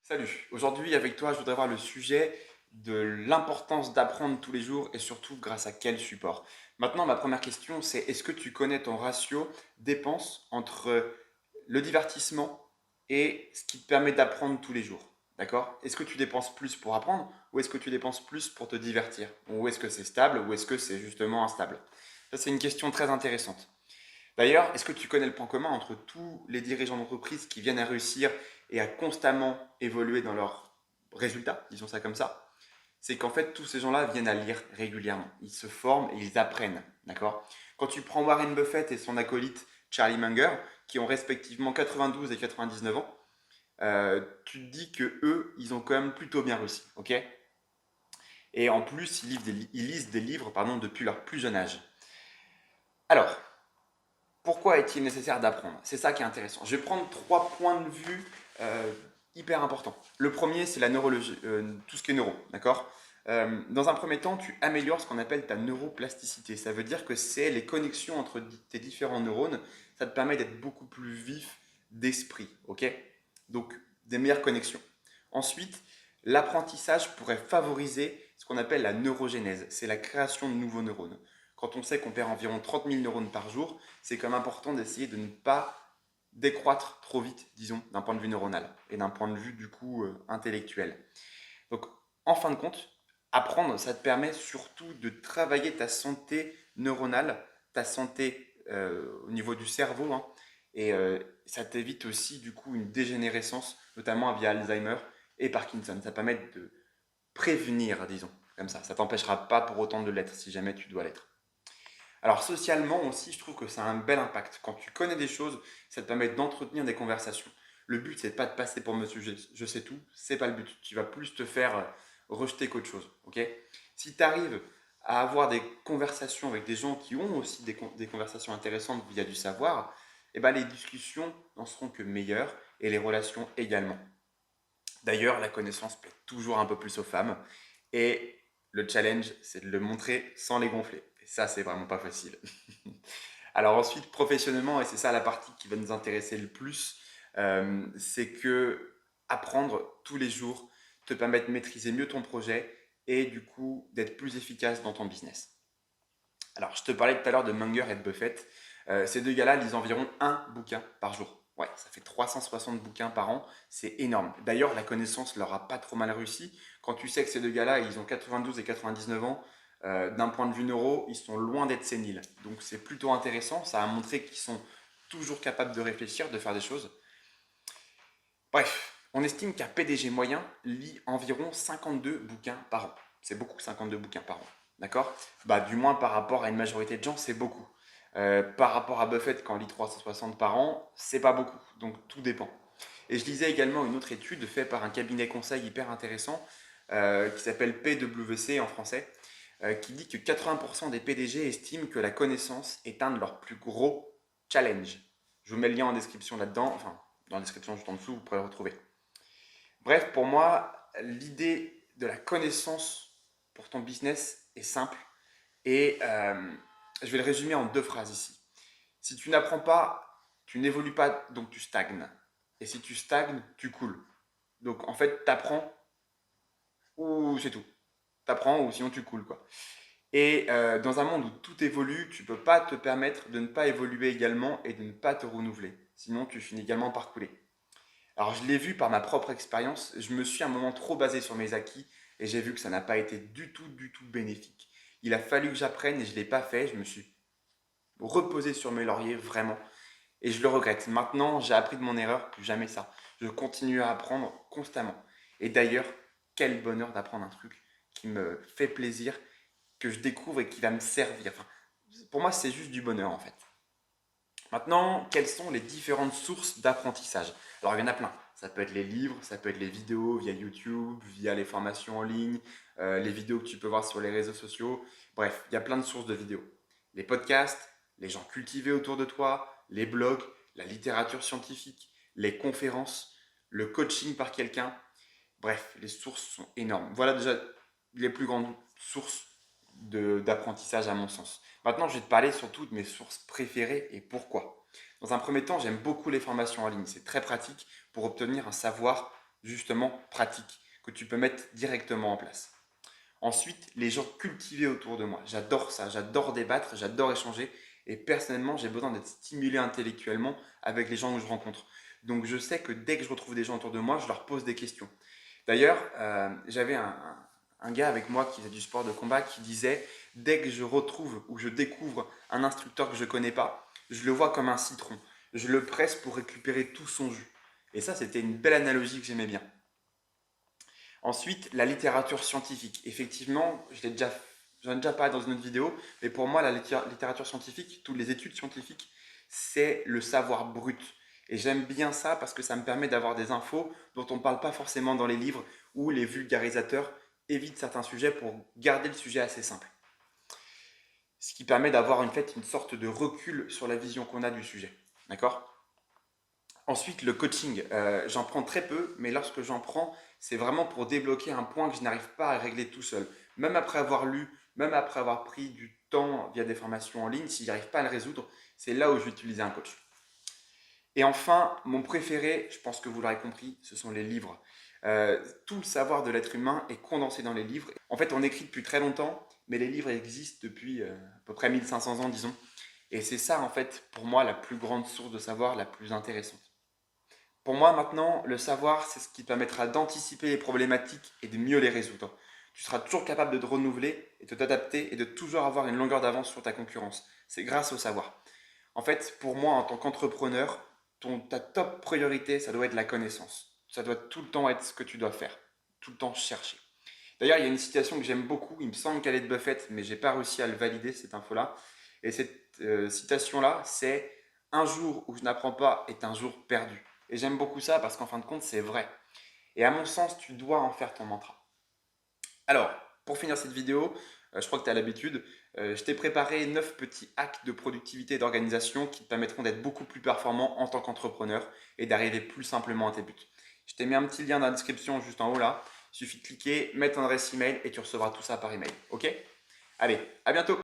Salut, aujourd'hui avec toi je voudrais voir le sujet de l'importance d'apprendre tous les jours et surtout grâce à quel support. Maintenant ma première question c'est est-ce que tu connais ton ratio dépenses entre le divertissement et ce qui te permet d'apprendre tous les jours? D'accord? Est-ce que tu dépenses plus pour apprendre ou est-ce que tu dépenses plus pour te divertir? Ou est-ce que c'est stable ou est-ce que c'est justement instable? Ça c'est une question très intéressante. D'ailleurs, est-ce que tu connais le point commun entre tous les dirigeants d'entreprise qui viennent à réussir et à constamment évoluer dans leurs résultats, disons ça comme ça? C'est qu'en fait, tous ces gens-là viennent à lire régulièrement. Ils se forment et ils apprennent, d'accord? Quand tu prends Warren Buffett et son acolyte Charlie Munger, qui ont respectivement 92 et 99 ans, tu te dis que eux, ils ont quand même plutôt bien réussi, ok? Et en plus, ils lisent des livres pardon, depuis leur plus jeune âge. Alors, pourquoi est-il nécessaire d'apprendre? C'est ça qui est intéressant. Je vais prendre trois points de vue euh, hyper importants. Le premier, c'est la neurologie, tout ce qui est neuro, d'accord? Dans un premier temps, tu améliores ce qu'on appelle ta neuroplasticité. Ça veut dire que c'est les connexions entre tes différents neurones. Ça te permet d'être beaucoup plus vif d'esprit, ok? Donc, des meilleures connexions. Ensuite, l'apprentissage pourrait favoriser ce qu'on appelle la neurogénèse. C'est la création de nouveaux neurones. Quand on sait qu'on perd environ 30 000 neurones par jour, c'est quand même important d'essayer de ne pas décroître trop vite, disons, d'un point de vue neuronal et d'un point de vue du coup intellectuel. Donc, en fin de compte, apprendre, ça te permet surtout de travailler ta santé neuronale, ta santé au niveau du cerveau, hein, et ça t'évite aussi du coup une dégénérescence, notamment via Alzheimer et Parkinson. Ça permet de prévenir, disons, comme ça. Ça t'empêchera pas pour autant de l'être si jamais tu dois l'être. Alors socialement aussi, je trouve que ça a un bel impact. Quand tu connais des choses, ça te permet d'entretenir des conversations. Le but, c'est de pas de passer pour monsieur je sais tout, c'est pas le but. Tu vas plus te faire rejeter qu'autre chose. Ok? Si tu arrives à avoir des conversations avec des gens qui ont aussi des conversations intéressantes via du savoir, eh ben, les discussions n'en seront que meilleures et les relations également. D'ailleurs, la connaissance plaît toujours un peu plus aux femmes et le challenge, c'est de le montrer sans les gonfler. Et ça, c'est vraiment pas facile. Alors ensuite, professionnellement, et c'est ça la partie qui va nous intéresser le plus, c'est que apprendre tous les jours te permet de maîtriser mieux ton projet et du coup d'être plus efficace dans ton business. Alors, je te parlais tout à l'heure de Munger et de Buffett. Ces deux gars-là lisent environ un bouquin par jour. Ouais, ça fait 360 bouquins par an, c'est énorme. D'ailleurs, la connaissance leur a pas trop mal réussi. Quand tu sais que ces deux gars-là, ils ont 92 et 99 ans, d'un point de vue neuro, ils sont loin d'être séniles. Donc c'est plutôt intéressant, ça a montré qu'ils sont toujours capables de réfléchir, de faire des choses. Bref, on estime qu'un PDG moyen lit environ 52 bouquins par an. C'est beaucoup 52 bouquins par an. D'accord? Bah, du moins par rapport à une majorité de gens, c'est beaucoup. Par rapport à Buffett, quand on lit 360 par an, c'est pas beaucoup. Donc tout dépend. Et je lisais également une autre étude faite par un cabinet conseil hyper intéressant qui s'appelle PwC en français, qui dit que 80% des PDG estiment que la connaissance est un de leurs plus gros challenges. Je vous mets le lien en description là-dedans, enfin dans la description juste en dessous, vous pourrez le retrouver. Bref, pour moi, l'idée de la connaissance pour ton business est simple et je vais le résumer en deux phrases ici. Si tu n'apprends pas, tu n'évolues pas, donc tu stagnes. Et si tu stagnes, tu coules. Donc en fait, tu apprends ou c'est tout. Tu apprends ou sinon tu coules quoi. Et dans un monde où tout évolue, tu ne peux pas te permettre de ne pas évoluer également et de ne pas te renouveler. Sinon, tu finis également par couler. Alors, je l'ai vu par ma propre expérience. Je me suis à un moment trop basé sur mes acquis et j'ai vu que ça n'a pas été du tout bénéfique. Il a fallu que j'apprenne et je ne l'ai pas fait. Je me suis reposé sur mes lauriers vraiment et je le regrette. Maintenant, j'ai appris de mon erreur, plus jamais ça. Je continue à apprendre constamment. Et d'ailleurs, quel bonheur d'apprendre un truc qui me fait plaisir, que je découvre et qui va me servir. Enfin, pour moi, c'est juste du bonheur en fait. Maintenant, quelles sont les différentes sources d'apprentissage? Alors, il y en a plein. Ça peut être les livres, ça peut être les vidéos via YouTube, via les formations en ligne, les vidéos que tu peux voir sur les réseaux sociaux. Bref, il y a plein de sources de vidéos. Les podcasts, les gens cultivés autour de toi, les blogs, la littérature scientifique, les conférences, le coaching par quelqu'un. Bref, les sources sont énormes. Voilà déjà les plus grandes sources d'apprentissage à mon sens. Maintenant, je vais te parler surtout de mes sources préférées et pourquoi. Dans un premier temps, j'aime beaucoup les formations en ligne. C'est très pratique pour obtenir un savoir justement pratiques que tu peux mettre directement en place. Ensuite, les gens cultivés autour de moi. J'adore ça, j'adore débattre, j'adore échanger. Et personnellement, j'ai besoin d'être stimulé intellectuellement avec les gens que je rencontre. Donc je sais que dès que je retrouve des gens autour de moi, je leur pose des questions. D'ailleurs, j'avais un gars avec moi qui faisait du sport de combat qui disait, dès que je retrouve ou je découvre un instructeur que je ne connais pas, je le vois comme un citron. Je le presse pour récupérer tout son jus. Et ça, c'était une belle analogie que j'aimais bien. Ensuite, la littérature scientifique. Effectivement, j'en ai déjà parlé dans une autre vidéo, mais pour moi, la littérature scientifique, toutes les études scientifiques, c'est le savoir brut. Et j'aime bien ça parce que ça me permet d'avoir des infos dont on ne parle pas forcément dans les livres ou les vulgarisateurs évitent certains sujets pour garder le sujet assez simple. Ce qui permet d'avoir en fait une sorte de recul sur la vision qu'on a du sujet. D'accord? Ensuite, le coaching, j'en prends très peu, mais lorsque j'en prends, c'est vraiment pour débloquer un point que je n'arrive pas à régler tout seul. Même après avoir lu, même après avoir pris du temps via des formations en ligne, si j'arrive pas à le résoudre, c'est là où je vais utiliser un coach. Et enfin, mon préféré, je pense que vous l'aurez compris, ce sont les livres. Tout le savoir de l'être humain est condensé dans les livres. En fait, on écrit depuis très longtemps, mais les livres existent depuis à peu près 1500 ans, disons. Et c'est ça, en fait, pour moi, la plus grande source de savoir, la plus intéressante. Pour moi, maintenant, le savoir, c'est ce qui te permettra d'anticiper les problématiques et de mieux les résoudre. Tu seras toujours capable de te renouveler et de t'adapter et de toujours avoir une longueur d'avance sur ta concurrence. C'est grâce au savoir. En fait, pour moi, en tant qu'entrepreneur, ta top priorité, ça doit être la connaissance. Ça doit tout le temps être ce que tu dois faire. Tout le temps chercher. D'ailleurs, il y a une citation que j'aime beaucoup. Il me semble qu'elle est de Buffett, mais j'ai pas réussi à le valider, cette info-là. Et cette citation-là, c'est un jour où je n'apprends pas est un jour perdu. Et j'aime beaucoup ça parce qu'en fin de compte, c'est vrai. Et à mon sens, tu dois en faire ton mantra. Alors, pour finir cette vidéo, je crois que tu as l'habitude, je t'ai préparé 9 petits hacks de productivité et d'organisation qui te permettront d'être beaucoup plus performant en tant qu'entrepreneur et d'arriver plus simplement à tes buts. Je t'ai mis un petit lien dans la description juste en haut là. Il suffit de cliquer, mettre ton adresse email et tu recevras tout ça par email. Ok? Allez, à bientôt!